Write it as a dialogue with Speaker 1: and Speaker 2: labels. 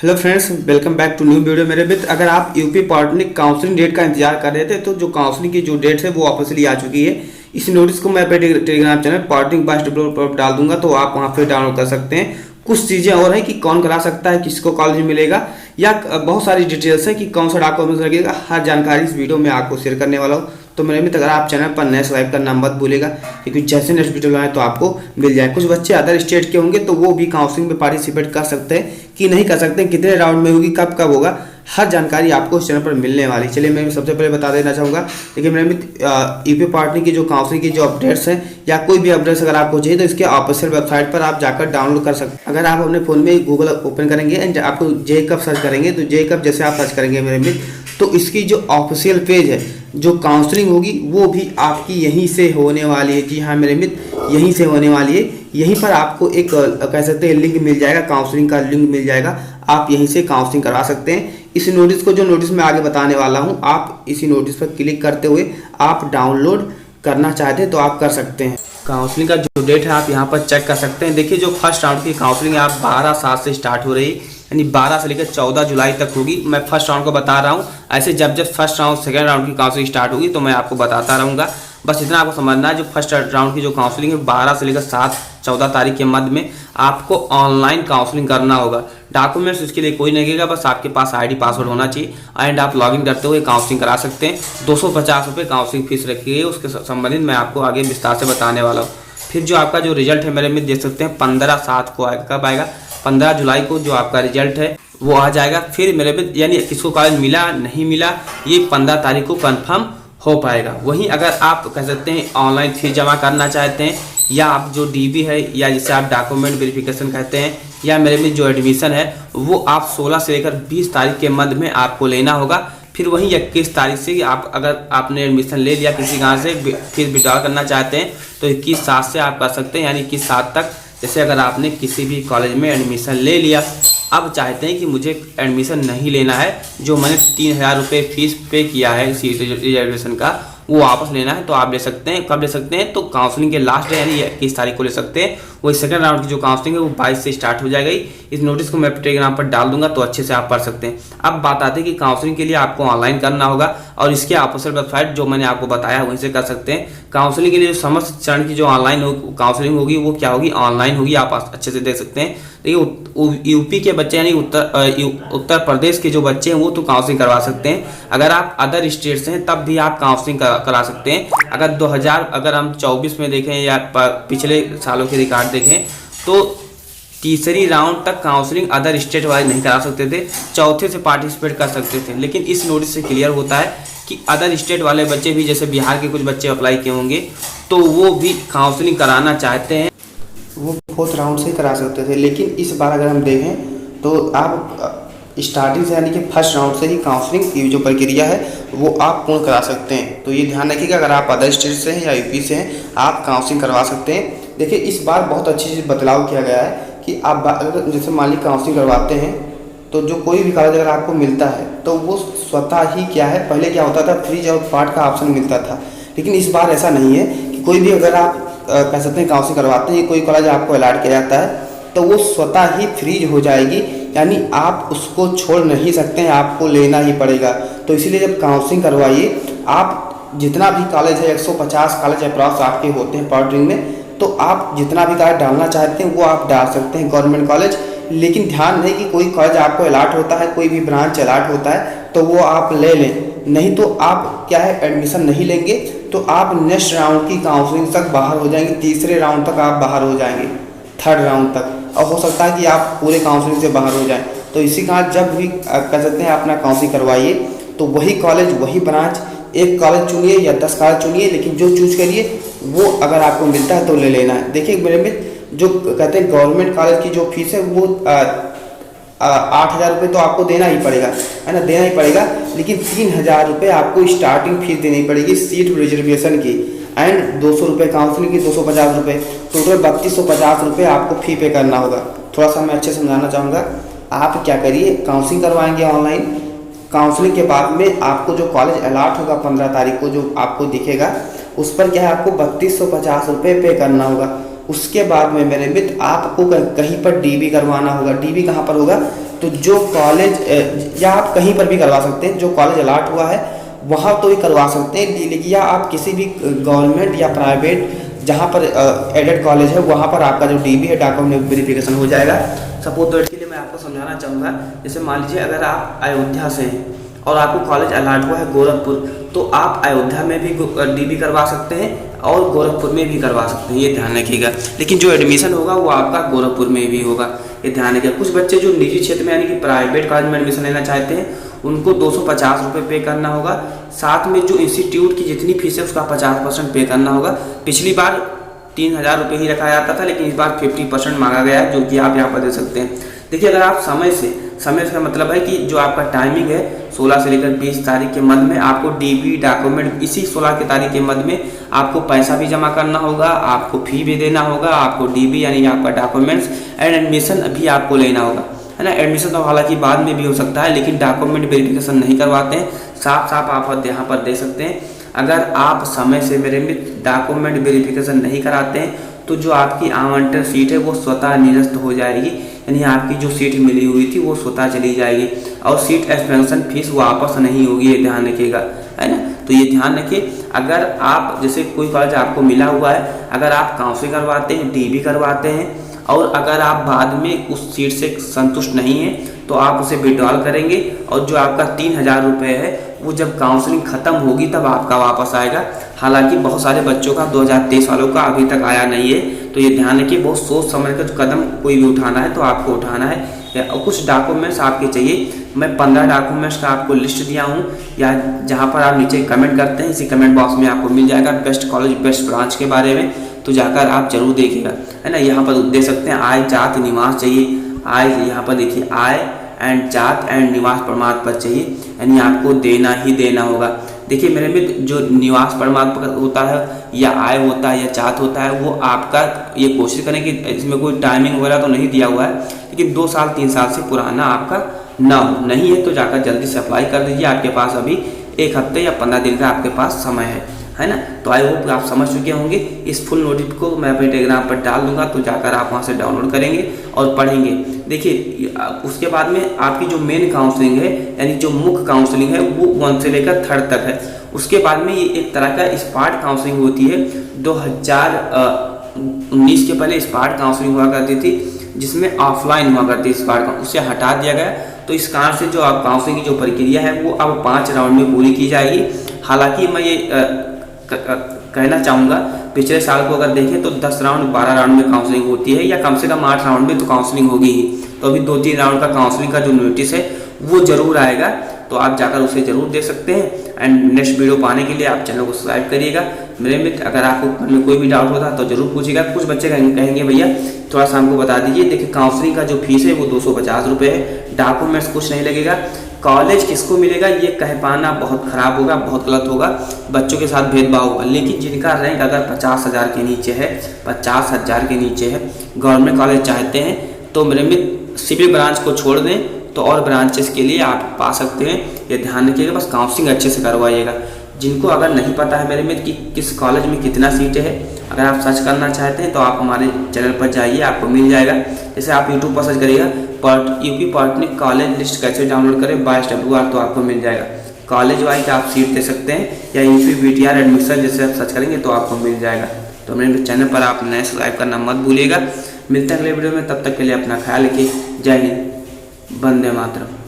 Speaker 1: Hello friends, welcome back to new video. मेरे मित्र, अगर आप यूपी पॉलिटेक्निक काउंसलिंग डेट का इंतजार कर रहे थे तो जो काउंसलिंग की जो डेट है वो ऑफिशियली आ चुकी है। इस नोटिस को मैं अपने टेलीग्राम चैनल पॉलिटेक्निक बाय पर डाल दूंगा, तो आप वहां पे डाउनलोड कर सकते हैं। कुछ चीज़ें और है कि कौन करा सकता है, किसको कॉलेज मिलेगा, या बहुत सारी डिटेल्स है कि कौन सा डॉक्यूमेंट लगेगा। हर जानकारी इस वीडियो में आपको शेयर करने वाला हूँ। तो मेरे मित्र, अगर आप चैनल पर नए सब्सक्राइब करना मत भूलेगा, क्योंकि जैसे नेक्स्ट वीडियो आए तो आपको मिल जाए। कुछ बच्चे अदर स्टेट के होंगे तो वो भी काउंसलिंग में पार्टिसिपेट कर सकते हैं कि नहीं कर सकते हैं, कितने राउंड में होगी, कब कब होगा, हर जानकारी आपको इस चैनल पर मिलने वाली। चलिए, मैं सबसे पहले बता देना चाहूँगा, देखिए मेरे मित्र, यूपी पार्टी की जो काउंसलिंग की जो अपडेट्स हैं या कोई भी अपडेट्स अगर आपको चाहिए तो इसके ऑफिशियल वेबसाइट पर आप जाकर डाउनलोड कर सकते हैं। अगर आप अपने फ़ोन में गूगल ओपन करेंगे एंड आपको जेकब सर्च करेंगे तो जेकब जैसे आप सर्च करेंगे मेरे मित्र, तो इसकी जो ऑफिशियल पेज है, जो काउंसलिंग होगी वो भी आपकी यहीं से होने वाली है। जी हाँ मेरे मित्र, यहीं से होने वाली है। यहीं पर आपको एक कह सकते हैं लिंक मिल जाएगा, काउंसलिंग का लिंक मिल जाएगा। आप यहीं से काउंसलिंग करवा सकते हैं। इस नोटिस को, जो नोटिस मैं आगे बताने वाला हूँ, आप इसी नोटिस पर क्लिक करते हुए आप डाउनलोड करना चाहते हैं तो आप कर सकते हैं। काउंसलिंग का जो डेट है आप यहाँ पर चेक कर सकते हैं। देखिए, जो फर्स्ट राउंड की काउंसलिंग है आप 12/7 से स्टार्ट हो रही है, यानी 12 से लेकर 14 जुलाई तक होगी। मैं फर्स्ट राउंड को बता रहा हूँ। ऐसे जब जब फर्स्ट राउंड सेकेंड राउंड की काउंसलिंग स्टार्ट होगी तो मैं आपको बताता रहूँगा। बस इतना आपको समझना है, जो फर्स्ट राउंड की जो काउंसलिंग है 12 से लेकर 7-14 तारीख के मध्य में आपको ऑनलाइन काउंसलिंग करना होगा। डॉक्यूमेंट्स इसके लिए कोई नहीं लगेगा, बस आपके पास आईडी पासवर्ड होना चाहिए एंड आप लॉगिन करते हुए काउंसलिंग करा सकते हैं। 250 रुपये काउंसलिंग फीस रखी गई है, उसके संबंधित मैं आपको आगे विस्तार से बताने वाला हूँ। फिर जो आपका जो रिजल्ट है मेरे में देख सकते हैं 15/7 को आएगा। कब आएगा? 15 जुलाई को जो आपका रिजल्ट है वो आ जाएगा। फिर मेरे में यानी किसको कॉलेज मिला नहीं मिला ये 15 तारीख को कंफर्म हो पाएगा। वहीं अगर आप कह सकते हैं ऑनलाइन फीस जमा करना चाहते हैं, या आप जो डीबी है या जिसे आप डॉक्यूमेंट वेरिफिकेशन कहते हैं, या मेरे में जो एडमिशन है वो आप 16 से लेकर 20 तारीख के मध्य में आपको लेना होगा। फिर वहीं 21 तारीख से आप, अगर आपने एडमिशन ले लिया किसी गाँव से, फिर विड्रॉल करना चाहते हैं तो 21/7 से आप कर सकते हैं, यानी 21/7 तक। जैसे अगर आपने किसी भी कॉलेज में एडमिशन ले लिया, अब चाहते हैं कि मुझे एडमिशन नहीं लेना है, जो मैंने 3000 रुपये फीस पे किया है इसी रिजर्वेशन का, वो वापस लेना है, तो आप ले सकते हैं। कब ले सकते हैं? तो काउंसलिंग के लास्ट डे यानी 21 तारीख को ले सकते हैं। वही सेकंड राउंड की जो काउंसलिंग है वो 22 से स्टार्ट हो जाएगी। इस नोटिस को मैं टेलीग्राम पर डाल दूंगा तो अच्छे से आप पढ़ सकते हैं। अब बात आती है कि काउंसलिंग के लिए आपको ऑनलाइन करना होगा, और इसके ऑफिशियल वेबसाइट जो मैंने आपको बताया वहीं से कर सकते हैं। काउंसलिंग के लिए जो समस्त चरण की जो ऑनलाइन काउंसलिंग होगी वो क्या होगी? ऑनलाइन होगी। आप अच्छे से देख सकते हैं। देखिए, यूपी के बच्चे यानी उत्तर प्रदेश के जो बच्चे हैं वो तो काउंसलिंग करवा सकते हैं। अगर आप अदर स्टेट से हैं तब भी आप काउंसलिंग करा सकते हैं। अगर हम 24 में देखें या पिछले सालों के रिकॉर्ड देखें तो तीसरी राउंड तक काउंसलिंग अदर स्टेट वाले नहीं करा सकते थे, चौथे से पार्टिसिपेट कर सकते थे। लेकिन इस नोटिस से क्लियर होता है कि अदर स्टेट वाले बच्चे भी, जैसे बिहार के कुछ बच्चे अप्लाई किए होंगे तो वो भी काउंसलिंग कराना चाहते हैं, वो 4th राउंड से करा सकते थे। लेकिन इस बार अगर हम देखें तो आप स्टार्टिंग से यानी कि फर्स्ट राउंड से ही काउंसलिंग की जो प्रक्रिया है वो आप पूर्ण करा सकते हैं। तो ये ध्यान रखिएगा, अगर आप अदर स्टेट से हैं या यूपी से हैं आप काउंसलिंग करवा सकते हैं। देखिए, इस बार बहुत अच्छी चीज़ बदलाव किया गया है कि आप अगर जैसे मान ली काउंसलिंग करवाते हैं तो जो कोई भी कॉलेज अगर आपको मिलता है तो वो स्वतः ही क्या है, पहले क्या होता था फ्रीज और पार्ट का ऑप्शन मिलता था, लेकिन इस बार ऐसा नहीं है कि कोई भी अगर आप कह सकते हैं काउंसलिंग करवाते हैं, कोई कॉलेज आपको अलॉट किया जाता है तो वो स्वतः ही फ्रीज हो जाएगी, यानी आप उसको छोड़ नहीं सकते हैं, आपको लेना ही पड़ेगा। तो इसीलिए जब काउंसलिंग करवाइए, आप जितना भी कॉलेज है 150 कॉलेज अप्रॉक्स आपके होते हैं पॉलिटेक्निक में, तो आप जितना भी कॉलेज डालना चाहते हैं वो आप डाल सकते हैं गवर्नमेंट कॉलेज। लेकिन ध्यान रहे कि कोई कॉलेज आपको अलॉट होता है, कोई भी ब्रांच अलॉट होता है तो वो आप ले लें, नहीं तो आप क्या है एडमिशन नहीं लेंगे तो आप नेक्स्ट राउंड की काउंसलिंग तक बाहर हो जाएंगे, तीसरे राउंड तक आप बाहर हो जाएंगे, 3rd राउंड तक, और हो सकता है कि आप पूरे काउंसलिंग से बाहर हो जाएं। तो इसी कारण जब भी कह सकते हैं अपना काउंसलिंग करवाइए तो वही कॉलेज वही ब्रांच, एक कॉलेज चुनिए या 10 कॉलेज चुनिए, लेकिन जो चूज करिए वो अगर आपको मिलता है तो ले लेना है। देखिए मेरे में जो कहते हैं गवर्नमेंट कॉलेज की जो फीस है वो 8,000 रुपये तो आपको देना ही पड़ेगा, है ना, देना ही पड़ेगा। लेकिन 3,000 रुपये आपको स्टार्टिंग फीस देनी पड़ेगी सीट रिजर्वेशन की, एंड 200 रुपये काउंसलिंग की, 250 रुपये, टोटल 3250 रुपये आपको फी पे करना होगा। थोड़ा सा मैं अच्छे से समझाना चाहूँगा। आप क्या करिए, काउंसलिंग करवाएंगे ऑनलाइन, काउंसलिंग के बाद में आपको जो कॉलेज अलॉट होगा 15 तारीख को जो आपको दिखेगा उस पर क्या है आपको 3250 रुपये पे करना होगा। उसके बाद में मेरे मित्र आपको कहीं पर डीबी करवाना होगा। डीबी कहाँ पर होगा? तो जो कॉलेज या आप कहीं पर भी करवा सकते हैं, जो कॉलेज अलॉट हुआ है वहाँ तो ही करवा सकते हैं, लेकिन या आप किसी भी गवर्नमेंट या प्राइवेट जहाँ पर एडेड कॉलेज है वहाँ पर आपका जो डीबी है डॉक्यूमेंट वेरिफिकेशन हो जाएगा। सपोज दैट के लिए मैं आपको समझाना चाहूँगा, जैसे मान लीजिए अगर आप अयोध्या से हैं और आपको कॉलेज अलॉट हुआ है गोरखपुर, तो आप अयोध्या में भी डीबी करवा सकते हैं और गोरखपुर में भी करवा सकते हैं, ये ध्यान रखिएगा। लेकिन जो एडमिशन होगा वो आपका गोरखपुर में भी होगा, ये ध्यान रखिएगा। कुछ बच्चे जो निजी क्षेत्र में यानी कि प्राइवेट कॉलेज में एडमिशन लेना चाहते हैं उनको 250 रुपये पे करना होगा, साथ में जो इंस्टीट्यूट की जितनी फीस है उसका 50% पे करना होगा। पिछली बार 3000 रुपये ही रखा जाता था, लेकिन इस बार 50% मांगा गया है, जो कि आप यहाँ पर दे सकते हैं। देखिए अगर आप समय का मतलब है कि जो आपका टाइमिंग है 16 से लेकर 20 तारीख के मध्य में आपको डीबी डॉक्यूमेंट, इसी 16 की तारीख के मध्य में आपको पैसा भी जमा करना होगा, आपको फी भी देना होगा, आपको डीबी यानी आपका डॉक्यूमेंट्स एंड एडमिशन भी आपको लेना होगा, है ना। एडमिशन तो हालांकि बाद में भी हो सकता है, लेकिन डॉक्यूमेंट वेरिफिकेशन नहीं करवाते हैं, साफ आप यहाँ पर दे सकते हैं। अगर आप समय से मेरे मित्र डॉक्यूमेंट वेरिफिकेशन नहीं कराते हैं तो जो आपकी आवंटन सीट है वो स्वतः निरस्त हो जाएगी, यानी आपकी जो सीट मिली हुई थी वो स्वतः चली जाएगी और सीट एक्सपेंशन फीस वापस नहीं होगी, ये ध्यान रखिएगा, है ना। तो ये ध्यान रखिए, अगर आप जैसे कोई कॉलेज आपको मिला हुआ है, अगर आप काउंसलिंग करवाते हैं, डीबी करवाते हैं और अगर आप बाद में उस सीट से संतुष्ट नहीं हैं तो आप उसे विड्रॉल करेंगे और जो आपका 3000 रुपये है वो जब काउंसलिंग ख़त्म होगी तब आपका वापस आएगा। हालांकि बहुत सारे बच्चों का 2023 वालों का अभी तक आया नहीं है, तो ये ध्यान रखिए, बहुत सोच समझ कर कदम कोई भी उठाना है तो आपको उठाना है। और कुछ डॉक्यूमेंट्स आपके चाहिए, मैं 15 डॉक्यूमेंट्स का आपको लिस्ट दिया हूँ, या जहाँ पर आप नीचे कमेंट करते हैं इसी कमेंट बॉक्स में आपको मिल जाएगा बेस्ट कॉलेज बेस्ट ब्रांच के बारे में, तो जाकर आप जरूर देखिएगा, है ना। यहाँ पर दे सकते हैं आय जात निवास चाहिए, आय यहाँ पर देखिए आय एंड जात एंड निवास प्रमाण पत्र चाहिए, यानी आपको देना ही देना होगा। देखिए मेरे मित्र, जो निवास प्रमाण पत्र होता है या आय होता है या जात होता है वो आपका, ये कोशिश करें कि इसमें कोई टाइमिंग वगैरह तो नहीं दिया हुआ है, लेकिन 2 साल 3 साल से पुराना आपका ना हो, नहीं है तो जाकर जल्दी से अप्लाई कर दीजिए। आपके पास अभी 1 हफ्ते या 15 दिन का आपके पास समय है ना। तो आई होप आप समझ चुके होंगे। इस फुल नोटिस को मैं अपने टेलीग्राम पर डाल दूंगा, तो जाकर आप वहां से डाउनलोड करेंगे और पढ़ेंगे। देखिए उसके बाद में आपकी जो मेन काउंसलिंग है यानी जो मुख्य काउंसलिंग है वो 1 से लेकर 3rd तक है। उसके बाद में ये एक तरह का स्पार्ट काउंसलिंग होती है। 2019 के पहले स्पार्ट काउंसलिंग हुआ करती थी, जिसमें ऑफलाइन हुआ करती थी स्पार्ट, उसे हटा दिया गया। तो इस कारण से जो आप काउंसलिंग की जो प्रक्रिया है वो अब 5 राउंड में पूरी की जाएगी। हालांकि मैं ये कहना चाहूँगा, पिछले साल को अगर देखें तो 10 राउंड 12 राउंड में काउंसलिंग होती है, या कम से कम 8 राउंड में तो काउंसलिंग होगी ही। तो अभी 2-3 राउंड का काउंसलिंग का जो नोटिस है वो जरूर आएगा, तो आप जाकर उसे जरूर देख सकते हैं। एंड नेक्स्ट वीडियो पाने के लिए आप चैनल को सब्सक्राइब करिएगा। मेरे मित्र, अगर आपको मन में कोई भी डाउट होता है तो जरूर पूछिएगा। कुछ बच्चे कहेंगे भैया थोड़ा सा हमको बता दीजिए। देखिए काउंसलिंग का जो फीस है वो 250 रुपये है, डॉक्यूमेंट्स कुछ नहीं लगेगा। कॉलेज किसको मिलेगा ये कह पाना बहुत ख़राब होगा, बहुत गलत होगा, बच्चों के साथ भेदभाव होगा। लेकिन जिनका रैंक अगर 50,000 के नीचे है, 50,000 के नीचे है, गवर्नमेंट कॉलेज चाहते हैं तो मेरे मित्र सिविल ब्रांच को छोड़ दें तो और ब्रांचेस के लिए आप पा सकते हैं। ये ध्यान रखिएगा, बस काउंसलिंग अच्छे से करवाइएगा। जिनको अगर नहीं पता है मेरे मित्र कि किस कॉलेज में कितना सीटें है, अगर आप सर्च करना चाहते हैं तो आप हमारे चैनल पर जाइए, आपको मिल जाएगा। जैसे आप यूट्यूब पर सर्च करिएगा यूपी पॉलिटेक्निक कॉलेज लिस्ट कैसे डाउनलोड करें BWR, तो आपको मिल जाएगा। कॉलेज वाइज आप सीट दे सकते हैं, या यूपी BTR एडमिशन जैसे आप सर्च करेंगे तो आपको मिल जाएगा। तो मेरे चैनल पर आप नए सब्सक्राइब करना मत भूलिएगा। मिलते हैं अगले वीडियो में, तब तक के लिए अपना ख्याल रखिए। जय हिंद, वंदे मातरम।